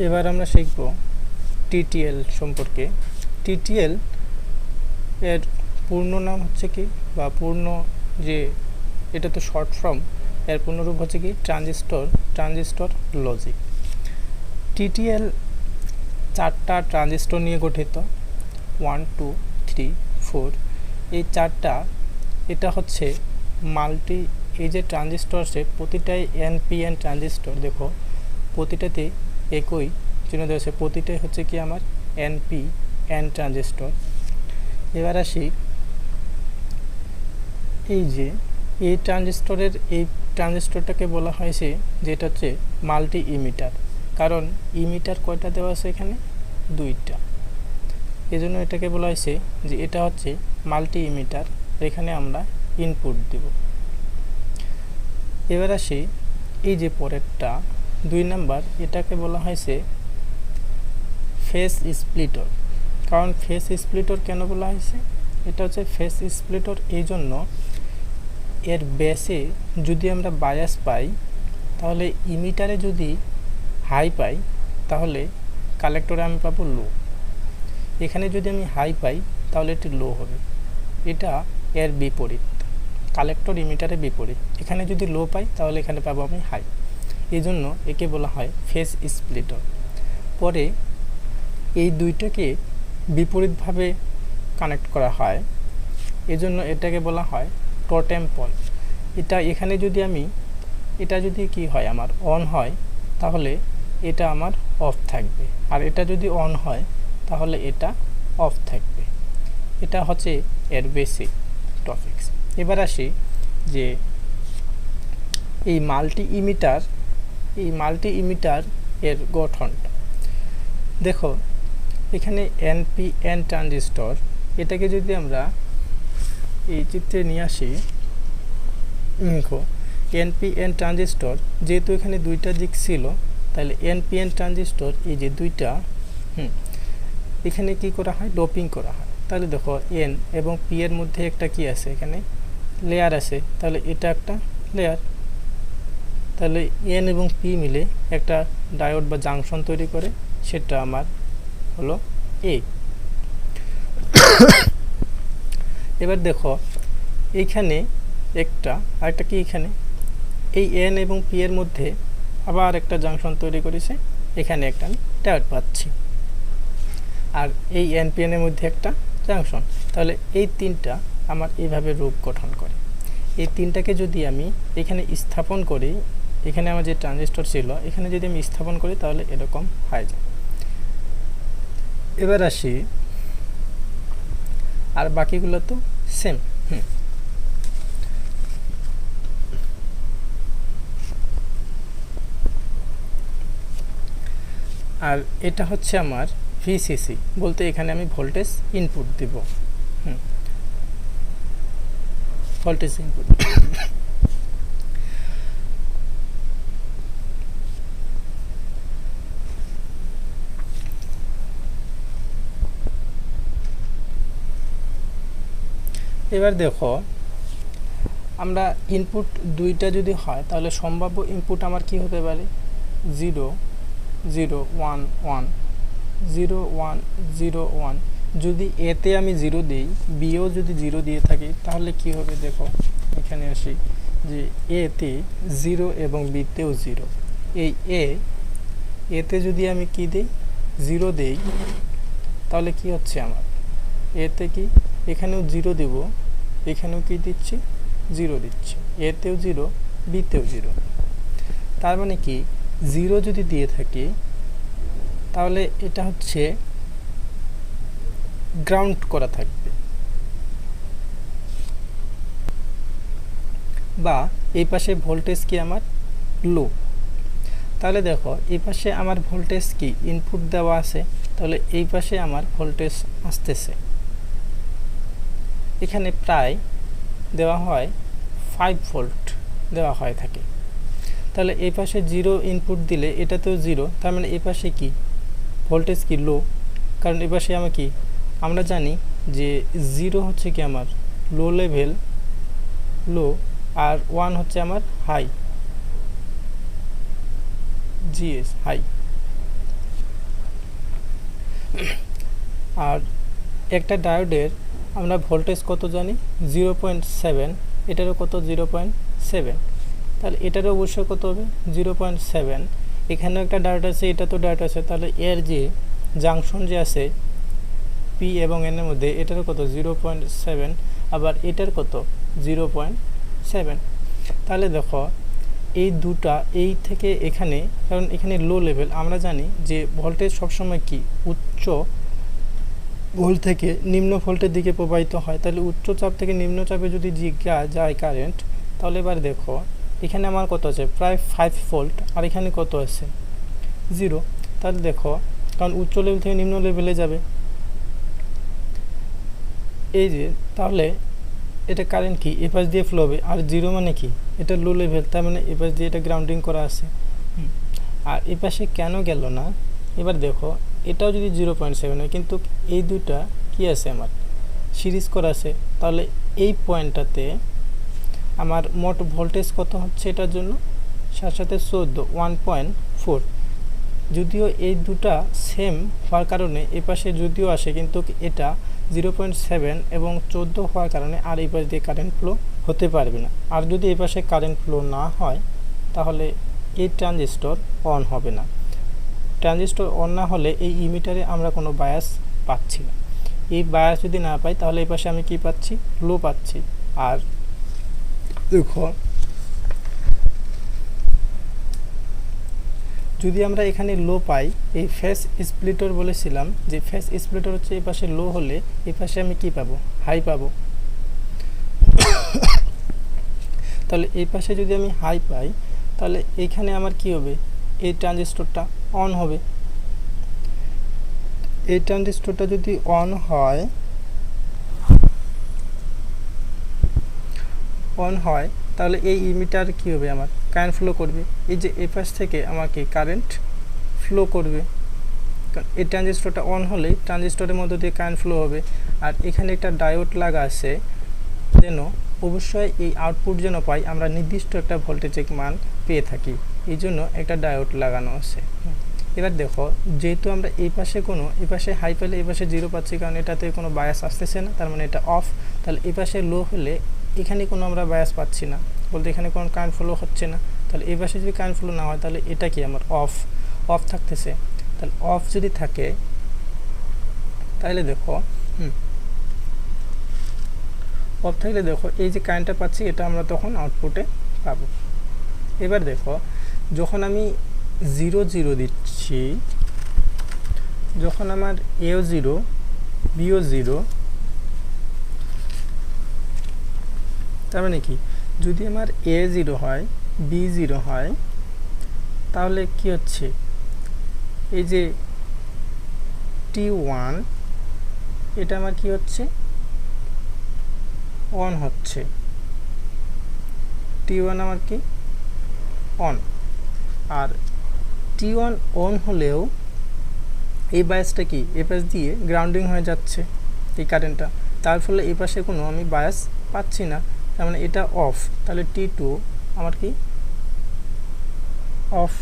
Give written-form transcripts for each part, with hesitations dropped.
এবার আমরা শিখব টিটিএল সম্পর্কে। টিটিএল এর পূর্ণ নাম হচ্ছে কি, বা পূর্ণ যে এটা তো শর্ট ফর্ম, এর পূর্ণরূপ হচ্ছে কি ট্রানজিস্টর লজিক। টিটিএল 4টা ট্রানজিস্টর নিয়ে গঠিত, 1 2 3 4। এই 4টা, এটা হচ্ছে মাল্টি, এই যে ট্রানজিস্টর আছে প্রতিটাই এনপিএন ট্রানজিস্টর। দেখো প্রতিটাতে একই চিহ্ন দেওয়া আছে, প্রতিটাই হচ্ছে কি আমার এনপিএন ট্রানজিস্টর। এবার আসি এই যে এই ট্রানজিস্টরটাকে বলা হয়েছে যেটা হচ্ছে মাল্টি ইমিটার, কারণ ইমিটার কয়টা দেওয়া আছে এখানে, 2টা। এজন্য এটাকে বলা হয়েছে যে এটা হচ্ছে মাল্টি ইমিটার, এখানে আমরা ইনপুট দেব। এবার আসি এই যে পরেরটা 2 নাম্বার, এটাকে বলা হয়েছে ফেজ স্প্লিটর। কারণ ফেজ স্প্লিটর কেন বলা হয়েছে, এটা হচ্ছে ফেজ স্প্লিটর এই জন্য এর বেসে যদি আমরা বায়াস পাই, তাহলে ইমিটারে যদি হাই পাই তাহলে কালেক্টরে আমি পাবো লো। এখানে যদি আমি হাই পাই তাহলে এটি লো হবে। এটা এর বিপরীত, কালেক্টর ইমিটারের বিপরীত। এখানে যদি লো পাই তাহলে এখানে পাবো আমি হাই, এই জন্য একে বলা হয় ফেজ স্প্লিটর। পরে এই দুইটাকে বিপরীতভাবে কানেক্ট করা হয়, এজন্য এটাকে বলা হয় টোটেম পল। এটা এখানে যদি আমি, এটা যদি কি হয় আমার অন হয় তাহলে এটা আমার অফ থাকবে, আর এটা যদি অন হয় তাহলে এটা অফ থাকবে। এটা হচ্ছে এর বেসিক টপিকস। এবার আসি যে এই মাল্টি ইমিটার এর গঠনটা দেখো। এখানে এনপিএন ট্রানজিস্টর, এটাকে যদি আমরা এই চিত্রে নিয়ে আসি, দেখো এনপিএন ট্রানজিস্টর যেহেতু এখানে 2টা দিক ছিল, তাহলে এনপিএন ট্রানজিস্টর এই যে 2টা, এখানে কি করা হয়, ডোপিং করা হয়। তাহলে দেখো এন এবং পি এর মধ্যে একটা কি আছে, এখানে লেয়ার আছে, তাহলে এটা একটা লেয়ার। তাহলে এন এবং পি মিলে একটা ডায়োড বা জাংশন তৈরি করে, সেটা আমার হলো এ। এবার দেখো এইখানে একটা আরেকটা কি, এখানে এই এন এবং পি এর মধ্যে আবার একটা জাংশন তৈরি করেছে, এখানে একটা আমি ডায়োড পাচ্ছি, আর এই এনপিএন এর মধ্যে একটা জাংশন। তাহলে এই 3টা আমার এইভাবে রূপ গঠন করে। এই 3টাকে যদি আমি এখানে স্থাপন করি, এখানে আমার যে ট্রানজিস্টর ছিল এখানে যদি আমি স্থাপন করি তাহলে এরকম হয়ে যায়। এবার আসি, আর বাকিগুলো তো সেম। আর এটা হচ্ছে আমার ভিসিসি, বলতে এখানে আমি ভোল্টেজ ইনপুট দিব। Voltage input. এবার দেখো আমরা ইনপুট 2টা যদি হয় তাহলে সম্ভাব্য ইনপুট আমার কি হতে পারে, 0 0 1 1 0 1 0 1। যদি এতে আমি 0 দিই, বিও যদি 0 দিয়ে থাকি তাহলে কি হবে, দেখো এখানে আসি যে এতে 0 এবং বিতেও 0। এই এতে যদি আমি কি দিই, 0 দেই, তাহলে কি হচ্ছে আমার এতে কি, এখানেও 0 দেব, এখানেও কি দিচ্ছি, 0 দিচ্ছি, এতেও 0 বিতেও 0। তার মানে কি 0 যদি দিয়ে থাকি তাহলে এটা হচ্ছে গ্রাউন্ড করা থাকবে, বা এই পাশে ভোল্টেজ কি আমার লো। তাহলে দেখো এই পাশে আমার ভোল্টেজ কি ইনপুট দেওয়া আছে, তাহলে এই পাশে আমার ভোল্টেজ আসতেছে, এখানে প্রায় দেওয়া হয় 5 ভোল্ট দেওয়া হয় থাকে। তাহলে এই পাশে 0 ইনপুট দিলে এটাতেও 0, তার মানে এই পাশে কি ভোল্টেজ কি লো, কারণ এই পাশে আমার কি, আমরা জানি যে 0 হচ্ছে কি আমার লো লেভেল, লো, আর 1 হচ্ছে আমার হাই, জিএস হাই। আর একটা ডায়োডের আমরা ভোল্টেজ কত জানি 0.7, এটারও কত 0.7, তাহলে এটারও অবশ্যই কত হবে 0.7। এখানেও একটা ডায়োড আছে, এটা তো ডায়োড আছে, তাহলে এর যে জাংশন যে আছে পি এবং এন এর মধ্যে, এটারও কত 0.7, আবার এটার কত 0.7। তাহলে দেখো এই দুটা এই থেকে এখানে, কারণ এখানে লো লেভেল, আমরা জানি যে ভোল্টেজ সবসময় কি উচ্চ ভোল্ট থেকে নিম্ন ভোল্টের দিকে প্রবাহিত হয়। তাহলে উচ্চ চাপ থেকে নিম্ন চাপে যদি যায় কারেন্ট, তাহলে এবার দেখো এখানে আমার কত আছে প্রায় 5 ভোল্ট, আর এখানে কত আছে 0। তাহলে দেখো কারণ উচ্চ লেভেল থেকে নিম্ন লেভেলে যাবে এই যে, তাহলে এটা কারেন্ট কি এপাশ দিয়ে ফ্লো হবে, আর 0 মানে কি এটা লো লেভেল, তার মানে এপাশ দিয়ে এটা গ্রাউন্ডিং করা আছে। আর এপাশে কেন গেল না, এবার দেখো এটাও যদি 0.7 হয়, কিন্তু এই দুটা কি আছে আমার সিরিজ করা আছে, তাহলে এই পয়েন্টটাতে আমার মোট ভোল্টেজ কত হচ্ছে এটার জন্য 1.4। যদিও এই দুটা সেম হওয়ার কারণে এপাশে যদিও আসে, কিন্তু এটা 0.7 এবং 14 হওয়ার কারণে আর এই পাশ দিয়ে কারেন্ট ফ্লো হতে পারবে না। আর যদি এই পাশে কারেন্ট ফ্লো না হয়, তাহলে এই ট্রানজিস্টর অন হবে না। ট্রানজিস্টর অন না হলে এই ইমিটারে আমরা কোনো বায়াস পাচ্ছি না। এই বায়াস যদি না পাই, তাহলে এই পাশে আমি কি পাচ্ছি লো পাচ্ছি। আর দেখো যদি আমরা এখানে লো পাই, এই ফেস স্প্লিটর বলেছিলাম যে ফেস স্প্লিটর হচ্ছে এই পাশে লো হলে এই পাশে আমি কি পাবো হাই পাবো। তাহলে এই পাশে যদি আমি হাই পাই, তাহলে এইখানে আমার কি হবে এই ট্রানজিস্টরটা অন হবে। এই ট্রানজিস্টরটা যদি অন হয় তাহলে এই ইমিটার কি হবে আমার কারেন্ট ফ্লো করবে। এই যে এই পাশ থেকে আমাকে কারেন্ট ফ্লো করবে, কারণ এই ট্রানজিস্টরটা অন হলেই ট্রানজিস্টরের মধ্যে দিয়ে কারেন্ট ফ্লো হবে। আর এখানে একটা ডায়োড লাগা আছে, যেন অবশ্যই এই আউটপুট যেন পাই আমরা নির্দিষ্ট একটা ভোল্টেজের মান পেয়ে থাকি, এই জন্য একটা ডায়োড লাগানো আছে। এবার দেখো যেহেতু আমরা এই পাশে হাই পেলে এই পাশে 0 পাচ্ছি, কারণ এটাতে কোনো বায়াস আসতেছে না, তার মানে এটা অফ। তাহলে এই পাশে লো হলে এখানে কোনো আমরা বায়াস পাচ্ছি না, বলতে এখানে কোনো কারেন্ট ফ্লো হচ্ছে না। তাহলে এই পাশে যদি কারেন্ট ফ্লো না হয়, তাহলে এটা কি আমার অফ থাকতেছে। তাহলে অফ যদি থাকে, তাহলে দেখো অফ থাকলে দেখো এই যে কারেন্টটা পাচ্ছি, এটা আমরা তখন আউটপুটে পাবো। এবার দেখো যখন আমি 0 দিচ্ছি, যখন আমার এও 0 বিও 0, তার মানে কি যদি আমার এ 0 হয় বি 0 হয়, তাহলে কি হচ্ছে এই যে T1 এটা আমার কি হচ্ছে অন হচ্ছে। T1 আমার কি অন, আর T1 অন হলেও এই বায়াসটা কি এই পাশ দিয়ে গ্রাউন্ডিং হয়ে যাচ্ছে এই কারেন্টটা, তার ফলে এই পাশে কোনো আমি বায়াস পাচ্ছি না, তার মানে এটা অফ। তাহলে T2 আমার কি অফ।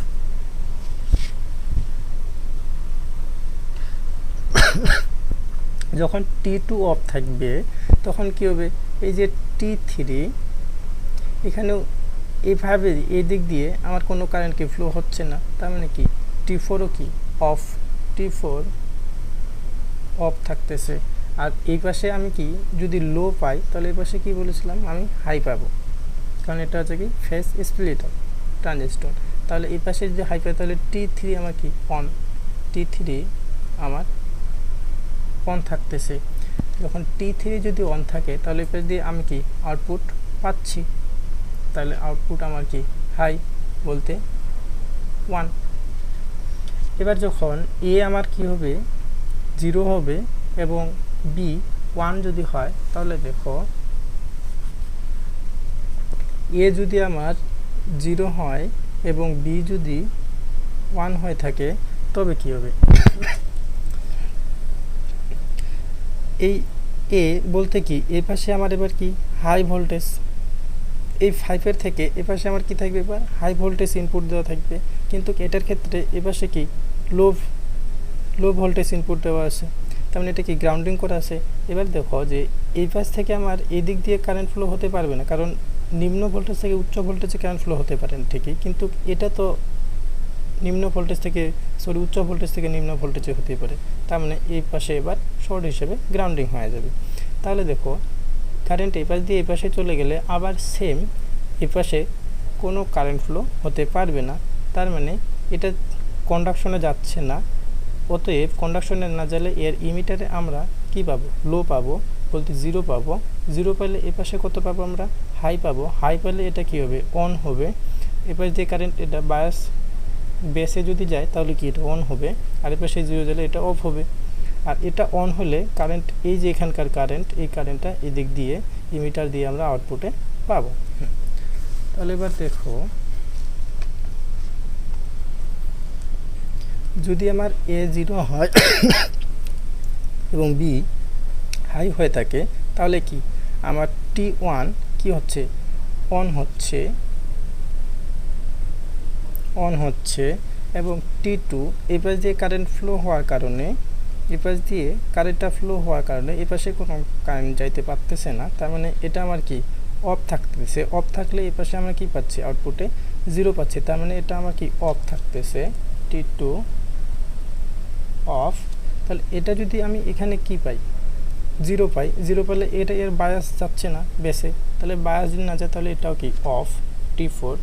যখন T2 অফ থাকবে, তখন কি হবে এই যে T3 এখানেও এইভাবে এই দিক দিয়ে আমার কোনো কারেন্ট কি ফ্লো হচ্ছে না, তার মানে কি T4ও কি অফ, T4 অফ থাকতেছে। আর এই পাশে আমি কি যদি লো পাই, তাহলে এই পাশে কি বলেছিলাম আমি হাই পাবো, কারণ এটা হচ্ছে কি ফেস স্প্লিটার ট্রানজিস্টর। তাহলে এই পাশে যদি হাই পাই, তাহলে T3 আমার কি অন, T3 আমার অন থাকতেছে। যখন T3 যদি অন থাকে, তাহলে এই পাশ দিয়ে আমি কি আউটপুট পাচ্ছি, তাহলে আউটপুট আমার কি হাই, বলতে 1। এবার যখন এ আমার কি হবে 0 হবে এবং বি 1 যদি হয়, তাহলে দেখো এ যদি আমার 0 হয় এবং বি যদি 1 হয়ে থাকে, তবে কি হবে এই এ বলতে কি এই পাশে আমার এবার কি হাই ভোল্টেজ, এই 5-এর থেকে এ পাশে আমার কি থাকবে এবার হাই ভোল্টেজ ইনপুট দেওয়া থাকবে, কিন্তু এটার ক্ষেত্রে এ পাশে কি লো ভোল্টেজ ইনপুট দেওয়া আছে, তার মানে এটা কি গ্রাউন্ডিং করা আছে। এবার দেখো যে এই পাশ থেকে আমার এই দিক দিয়ে কারেন্ট ফ্লো হতে পারবে না, কারণ নিম্ন ভোল্টেজ থেকে উচ্চ ভোল্টেজে কারেন্ট ফ্লো হতে পারে ঠিকই, কিন্তু এটা তো নিম্ন ভোল্টেজ থেকে উচ্চ ভোল্টেজ থেকে নিম্ন ভোল্টেজে হতে পারে, তার মানে এই পাশে এবার শর্ট হিসেবে গ্রাউন্ডিং হয়ে যাবে। তাহলে দেখো কারেন্ট এই পাশ দিয়ে এই পাশে চলে গেলে আবার সেম এই পাশে কোনো কারেন্ট ফ্লো হতে পারবে না, তার মানে এটা কন্ডাকশনে যাচ্ছে না। অতএব কন্ডাকশনে না গেলে এর ইমিটারে আমরা কি পাবো, লো পাবো, বলতে জিরো পাবো। জিরো পেলে এ পাশে কত পাবো আমরা, হাই পাবো। হাই পেলে এটা কি হবে, অন হবে। এপাশ দিয়ে কারেন্ট এটা বায়াস বেসে যদি যায় তাহলে কি এটা অন হবে, আর এপাশে জিরো গেলে এটা অফ হবে। আর এটা অন হলে কারেন্ট, এই যে এখানকার কারেন্ট, এই কারেন্টটা এদিক দিয়ে ইমিটার দিয়ে আমরা আউটপুটে পাবো। তাহলে এবার দেখো, যদি আমার এ জিরো হয় এবং বি হাই হয়ে থাকে, তাহলে কি আমার T1 কি হচ্ছে, অন হচ্ছে এবং T2 এই পাশ দিয়ে কারেন্ট ফ্লো হওয়ার কারণে, এই পাশ দিয়ে কারেন্টটা ফ্লো হওয়ার কারণে এই পাশে কোনো কারেন্ট যাইতে পারতেছে না, তার মানে এটা আমার কি অফ থাকতেছে। অফ থাকলে এই পাশে আমরা কি পাচ্ছি, আউটপুটে জিরো পাচ্ছি, তার মানে এটা আমার কি অফ থাকতেছে, T2 অফ। তাহলে এটা যদি আমি এখানে কি পাই, জিরো পাই। জিরো পেলে এটা এর বায়াস যাচ্ছে না বেসে, তাহলে বায়াস যদি না যায় তাহলে এটাও কি অফ, T4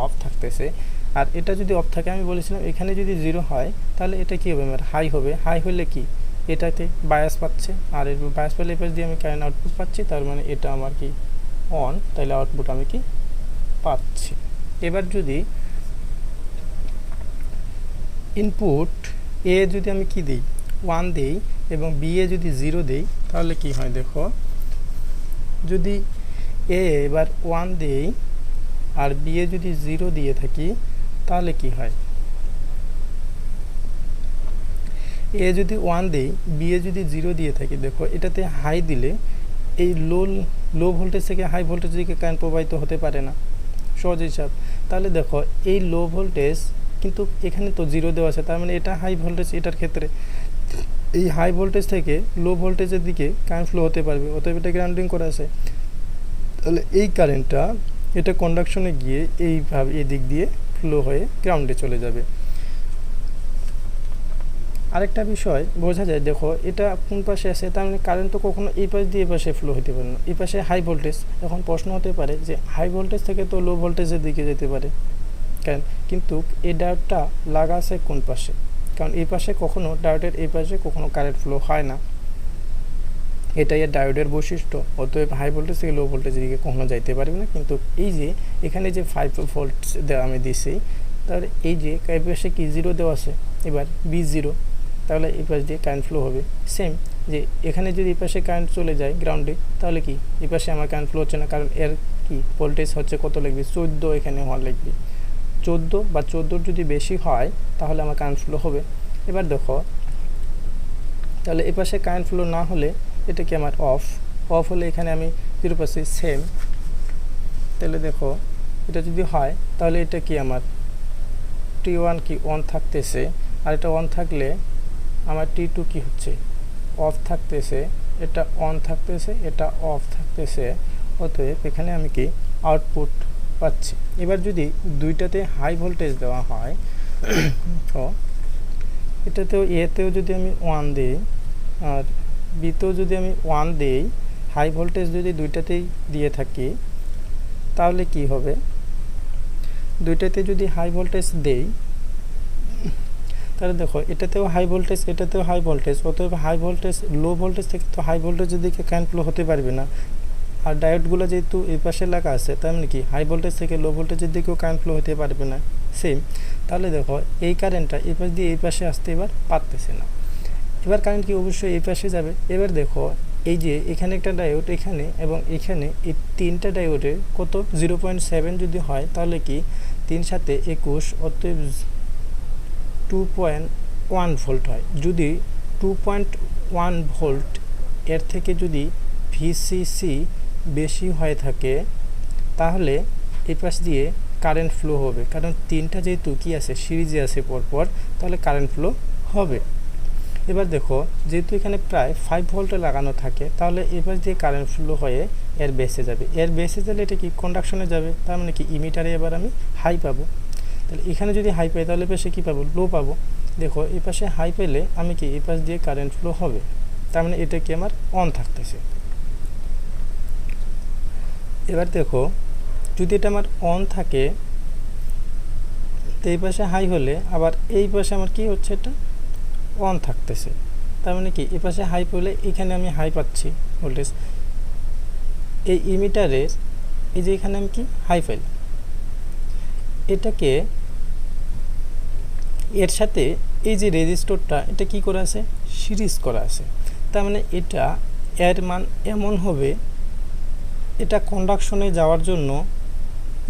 অফ থাকতেছে। আর এটা যদি অফ থাকে, আমি বলেছিলাম এখানে যদি জিরো হয় তাহলে এটা কি হবে, আমার হাই হবে। হাই হলে কি এটাতে বায়াস পাচ্ছে, আর এর বায়াস পেলে এই পাশ দিয়ে আমি কারেন্ট আউটপুট পাচ্ছি, তার মানে এটা আমার কি অন, তাহলে আউটপুট আমি কি পাচ্ছি। এবার যদি ইনপুট এ যদি আমি কি দিই, 1 দেই এবং বি এ যদি 0 দেই, তাহলে কি হয় দেখো, যদি এ এবার 1 দেই আর বি এ যদি 0 দিয়ে থাকি, তাহলে কি হয়, এ যদি 1 দেই, বি এ যদি 0 দিয়ে থাকি, দেখো এটাতে হাই দিলে এই লো ভোল্টেজ থেকে হাই ভোল্টেজ দিকে কারেন্ট প্রবাহিত হতে পারে না, সহজ হিসাব। তাহলে দেখো এই লো ভোল্টেজ, কিন্তু এখানে তো 0 দেওয়া আছে, তার মানে এটা হাই ভোল্টেজ। এটার ক্ষেত্রে এই হাই ভোল্টেজ থেকে লো ভোল্টেজের দিকে কারেন্ট ফ্লো হতে পারবে, অতএব এটা গ্রাউন্ডিং করা আছে। তাহলে এই কারেন্টটা এটা কন্ডাকশনে গিয়ে এইভাবে এই দিক দিয়ে ফ্লো হয়ে গ্রাউন্ডে চলে যাবে। আরেকটা বিষয় বোঝা যায়, দেখো এটা কোন পাশে আছে, তার মানে কারেন্ট তো কখনো এই পাশ দিয়ে এই পাশে ফ্লো হতে পারে না। এই পাশে হাই ভোল্টেজ, এখন প্রশ্ন হতে পারে যে হাই ভোল্টেজ থেকে তো লো ভোল্টেজের দিকে যেতে পারে কেন, কিন্তু এই ডায়োডটা লাগা আছে কোন পাশে, কারণ এই পাশে কখনো ডায়োডের এই পাশে কখনো কারেন্ট ফ্লো হয় না, এটাই এর ডায়োডের বৈশিষ্ট্য। অতএব হাই ভোল্টেজ থেকে লো ভোল্টেজের দিকে কখনো যাইতে পারবে না। কিন্তু এই যে এখানে যে 5 ভোল্ট আমি দিছি, তাহলে এই যে এই পাশে কি 0 দেওয়া আছে, এবার B0, তাহলে এই পাশ দিয়ে কারেন্ট ফ্লো হবে। সেম যে এখানে যদি এই পাশে কারেন্ট চলে যায় গ্রাউন্ডে, তাহলে কি এই পাশে আমার কারেন্ট ফ্লো হচ্ছে না, কারণ এর কি ভোল্টেজ হচ্ছে কত লিখবি, 14 এখানে হওয়ার লিখবি, 14 বা 14 যদি বেশি হয় তাহলে আমার কারেন্ট ফ্লো হবে। এবার দেখো, তাহলে এই পাশে কারেন্ট ফ্লো না হলে এটা কি আমার অফ হলে এখানে আমি 0 পাচ্ছি। সেম, তাহলে দেখো এটা যদি হয় তাহলে এটা কি আমার T1 কি অন থাকতেছে, আর এটা অন থাকলে আমার T2 কি হচ্ছে, অফ থাকতেছে। এটা অন থাকতেছে, এটা অফ থাকতেছে, অতএব এখানে আমি কি আউটপুট পাচ্ছি। এবার যদি দুইটাতে হাই ভোল্টেজ দেওয়া হয়, তো এটাতেও এতেও যদি আমি 1 দিই আর বিতেও যদি আমি 1 দিই, হাই ভোল্টেজ যদি দুইটাতেই দিয়ে থাকি, তাহলে কি হবে, দুইটাতে যদি হাই ভোল্টেজ দেই, তাহলে দেখো এটাতেও হাই ভোল্টেজ, এটাতেও হাই ভোল্টেজ, অতএব হাই ভোল্টেজ লো ভোল্টেজ থেকে তো হাই ভোল্টেজের দিকে কারেন্ট ফ্লো হতে পারবে না। আর ডায়োডগুলো যেহেতু এই পাশে লাগা আছে, তার মানে কি হাই ভোল্টেজ থেকে লো ভোল্টেজের দিকেও কারেন্ট ফ্লো হতে পারবে না। সেম, তাহলে দেখো এই কারেন্টটা এই পাশ দিয়ে এই পাশে আসতে এবার পারতেছে না, এবার কারেন্ট কি অবশ্যই এই পাশে যাবে। এবার দেখো এই যে এখানে একটা ডায়োড, এখানে এবং এখানে, এই তিনটা ডায়োডের কত 0.7 যদি হয়, তাহলে কি 3 সাথে 21, অতএব 2.1 ভোল্ট হয়। যদি 2.1 ভোল্ট এর থেকে যদি VCC বেশি হয়ে থাকে, তাহলে এই পাশ দিয়ে কারেন্ট ফ্লো হবে, কারণ তিনটা যেহেতু কি আছে সিরিজে আছে পরপর, তাহলে কারেন্ট ফ্লো হবে। এবার দেখো যেহেতু এখানে প্রায় 5 ভোল্টে লাগানো থাকে, তাহলে এবার দিয়ে কারেন্ট ফ্লো হয়ে এর বেসে যাবে, এর বেসে গেলে এটা কি কন্ডাকশনে যাবে, তার মানে কি ইমিটারে এবার আমি হাই পাবো। তাহলে এখানে যদি হাই পাই তাহলে পাশে কী পাবো, লো পাবো। দেখো এই পাশে হাই পেলে আমি কি এই পাশ দিয়ে কারেন্ট ফ্লো হবে, তার মানে এটা কি আমার অন থাকতেছে। এবার দেখো যদি এটা আমার অন থাকে, তো এই পাশে হাই হলে আবার এই পাশে আমার কি হচ্ছে, এটা অন থাকতেছে। তার মানে কি এই পাশে হাই পড়লে এখানে আমি হাই পাচ্ছি ভোল্টেজ, এই ইমিটারের এই যে এখানে আমি কি হাই পাইলাম, এটাকে এর সাথে এই যে রেজিস্টরটা এটা কি করা আছে, সিরিজ করা আছে। তার মানে এটা এর মান এমন হবে, এটা কন্ডাকশনে যাওয়ার জন্য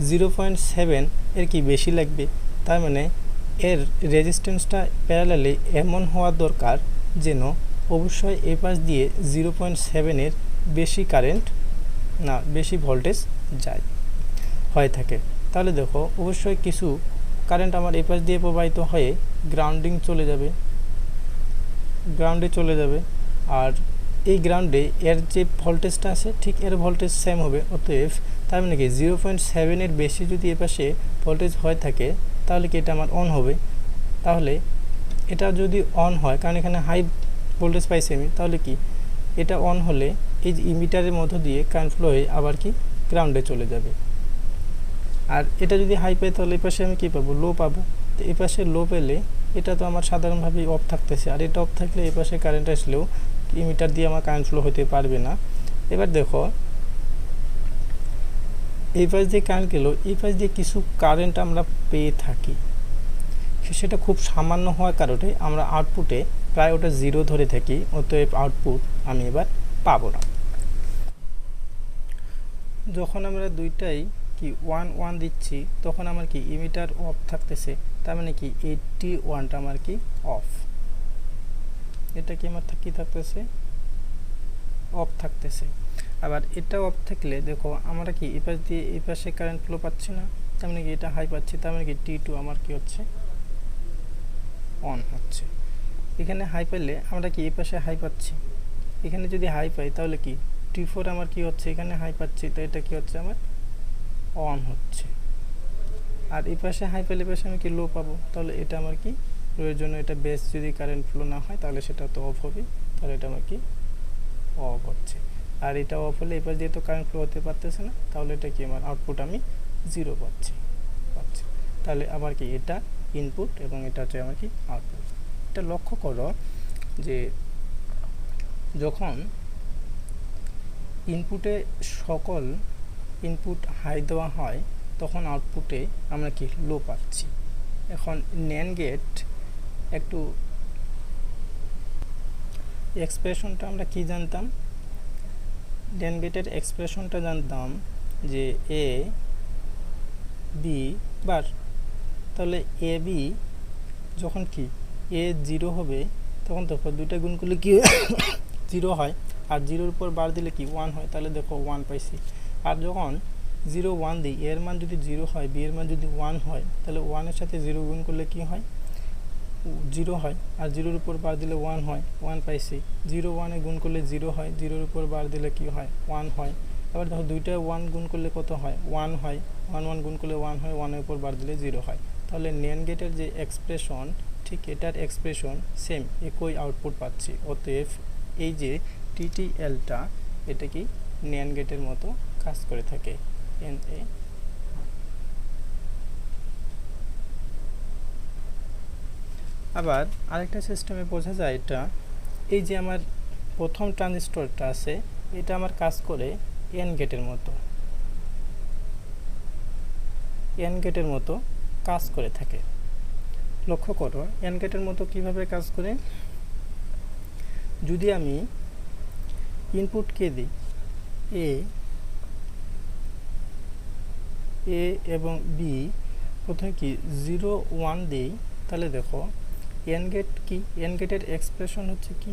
0.7 এর কি বেশি লাগবে। তার মানে এর রেজিস্ট্যান্সটা প্যারালালি এমন হওয়া দরকার যেন অবশ্যই এই পাশ দিয়ে 0.7 এর বেশি কারেন্ট না বেশি ভোল্টেজ যায় হয়ে থাকে। তাহলে দেখো অবশ্যই কিছু কারেন্ট আমার এই পাশ দিয়ে প্রবাহিত হয়ে গ্রাউন্ডে চলে যাবে, আর এই গ্রাউন্ডে এর যে ভোল্টেজটা আছে ঠিক এর ভোল্টেজ সেম হবে। অতএব তার মানে কি 0.7 এর বেশি যদি এ পাশে ভোল্টেজ হয়ে থাকে তাহলে কি এটা আমার অন হবে। তাহলে এটা যদি অন হয়, কারণ এখানে হাই ভোল্টেজ পাইছি আমি, তাহলে কি এটা অন হলে এই যে ইমিটারের মধ্য দিয়ে কারেন্ট ফ্লো হয়ে আবার কি গ্রাউন্ডে চলে যাবে। আর এটা যদি হাই পাই তাহলে এই পাশে আমি কী পাবো, লো পাবো। তো এই পাশে লো পেলে এটা তো আমার সাধারণভাবেই অফ থাকতেছে, আর এটা অফ থাকলে এই পাশে কারেন্ট আসলেও ইমিটার দিয়ে আমার কারেন্ট ফ্লো হতে পারবে না। এবার দেখো এই পাশ দিয়ে কারেন্ট গেল, এই পাশ দিয়ে কিছু কারেন্ট আমরা পেয়ে থাকি, সেটা খুব সামান্য হওয়ার কারণে আমরা আউটপুটে প্রায় ওটা 0 ধরে থাকি। অতএব আউটপুট আমি এবার পাবো না। যখন আমরা দুইটাই কি 1 দিচ্ছি তখন আমার কি ইমিটার অফ থাকতেছে, তার মানে কি 81টা আমার কি অফ, এটা কি আমার কি থাকতেছে, অফ থাকতেছে। আবার এটা অফ থাকলে দেখো আমরা কি এই পাশ দিয়ে এই পাশে কারেন্ট ফ্লো পাচ্ছি না, তার মানে কি এটা হাই পাচ্ছি, তার মানে কি T2 আমার কি হচ্ছে, অন হচ্ছে। এখানে হাই পেলে আমরা কি এই পাশে হাই পাচ্ছি, এখানে যদি হাই পাই তাহলে কি T4 আমার কি হচ্ছে, এখানে হাই পাচ্ছি, তো এটা কি হচ্ছে আমার অন হচ্ছে। আর এই পাশে হাই পেলে পাশে আমি কি লো পাবো, তাহলে এটা আমার কি লোয়ের জন্য এটা বেস যদি কারেন্ট ফ্লো না হয় তাহলে সেটা তো অফ হবে, তাহলে এটা আমার কি অফ হচ্ছে। আর এটা অফ হলে এই পাশ দিয়ে তো কারেন্ট ফ্লো হতে পারতেছে না, তাহলে এটা কি আমার আউটপুট আমি 0 পাচ্ছি। তাহলে আবার কি এটা ইনপুট এবং এটা হচ্ছে আমার কি আউটপুট। এটা লক্ষ্য করো যে যখন ইনপুটে সকল ইনপুট হাই দেওয়া হয় তখন আউটপুটে আমরা কি লো পাচ্ছি। এখন NAND গেট একটু এক্সপ্রেশনটা আমরা কি জানতাম, NAND গেটের এক্সপ্রেশনটা জানতাম যে এ বি বার, তাহলে এ বি যখন কি এ 0 হবে তখন দেখো দুইটা গুণ করলে কি 0 হয়, আর 0-র উপর বার দিলে কি 1 হয়, তাহলে দেখো 1 পাইছি। আর যখন 0 1 দিই, এর মান যদি 0 হয়, বি এর মান যদি 1 হয়, তাহলে 1 এর সাথে 0 গুণ করলে কি হয়, 0 হয়। আর 0-র উপর বার দিলে 1 হয়, 1 পাইছি। 0 1-এ গুণ করলে 0 হয়, 0-র উপর বার দিলে কি হয়, 1 হয়। আবার দেখো দুইটা 1 গুণ করলে কত হয়, 1 হয়। 1 1 গুণ করলে 1 হয়, 1-এর উপর বার দিলে 0 হয়। তাহলে NAND গেটের যে এক্সপ্রেশন ঠিক এটার এক্সপ্রেশন সেম, একই আউটপুট পাচ্ছি। অতএব এই যে TTLটা এটা কি NAND গেটের মতো কাজ করে থাকে। NA আবার আরেকটা সিস্টেমে বোঝা যায় এটা, এই যে আমার প্রথম ট্রানজিস্টরটা আছে এটা আমার কাজ করে AND গেটের মতো, AND গেটের মতো কাজ করে থাকে। লক্ষ্য করো AND গেটের মতো কিভাবে কাজ করে, যদি আমি ইনপুটকে দিই এ এবং বি, প্রথমে কি 0 1 দিই, তাহলে দেখো AND গেট কি, AND গেটের এক্সপ্রেশন হচ্ছে কি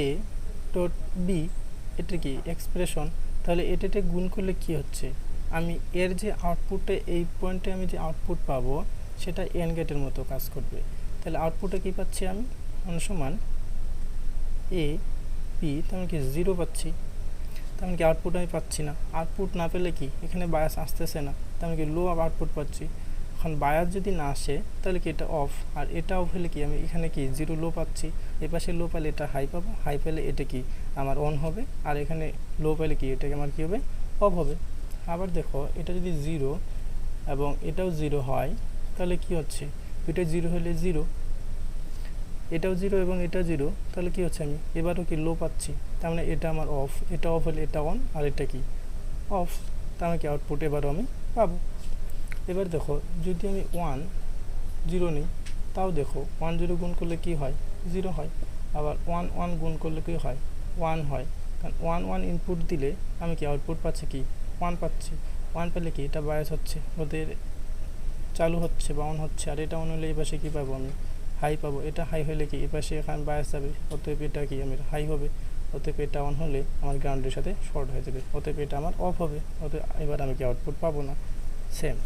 এ ডট বি, এটা কি এক্সপ্রেশন, তাহলে এটাতে গুণ করলে কি হচ্ছে আমি এর যে আউটপুটে এই পয়েন্টে আমি যে আউটপুট পাবো সেটা এন্ড গেটের মতো কাজ করবে। তাহলে আউটপুটে কি পাচ্ছি আমি সমান এ পি, তেমন কি 0 পাচ্ছি, তেমন কি আউটপুট আমি পাচ্ছি না। আউটপুট না পেলে কি এখানে বায়াস আসতেছে না, তেমন কি লো আউটপুট পাচ্ছি। এখন বায়াস যদি না আসে তাহলে কি এটা অফ, আর এটা অফ হলে কি আমি এখানে কি 0 লো পাচ্ছি, এপাশে লো পেলে এটা হাই পাবো, হাই পেলে এটা কি আমার অন হবে, আর এখানে লো পেলে কি এটা আমার কি হবে অফ হবে। আবার দেখো এটা যদি 0 এবং এটাও 0 হয় তাহলে কি হচ্ছে, দুটো 0 হলে 0, এটাও 0 এবং এটা 0, তাহলে কি হচ্ছে আমি এবারও কি লো পাচ্ছি, তার মানে এটা আমার অফ, এটা অফ হলে এটা অন, আর এটা কি অফ, তার মানে কি আউটপুট এবারও আমি পাবো। এবার দেখো যদি আমি 1 0 নিই তাও দেখো 1 0 গুণ করলে কি হয় 0 হয়, আবার 1 1 গুণ করলে কি হয় 1 হয়, কারণ 1 1 ইনপুট দিলে আমি কি আউটপুট পাচ্ছি কি 1 পাচ্ছি। 1 পেলে কি এটা বায়াস হচ্ছে, ওদের চালু হচ্ছে বা অন হচ্ছে, আর এটা অন হলে এই পাশে কী পাবো আমি হাই পাবো, এটা হাই হলে কি এ পাশে এখানে বায়াস যাবে, অতএব এটা কি আমার হাই হবে, অতএব এটা অন হলে আমার গ্রাউন্ডের সাথে শর্ট হয়ে যাবে, অতএব এটা আমার অফ হবে, অতএব এবার আমি কি আউটপুট পাবো না। সেম